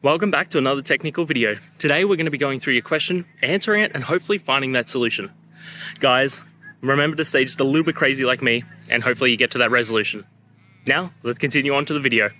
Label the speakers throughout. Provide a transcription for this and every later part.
Speaker 1: Welcome back to another technical video. Today we're going to be going through your question, answering it, and hopefully finding that solution. Guys, remember to stay just a little bit crazy like me, and hopefully you get to that resolution. Now, let's continue on to the video.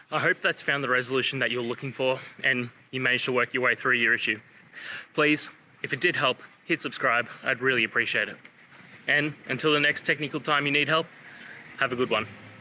Speaker 1: I hope that's found the resolution that you're looking for and you managed to work your way through your issue. Please, if it did help, hit subscribe. I'd really appreciate it. And until the next technical time you need help, have a good one.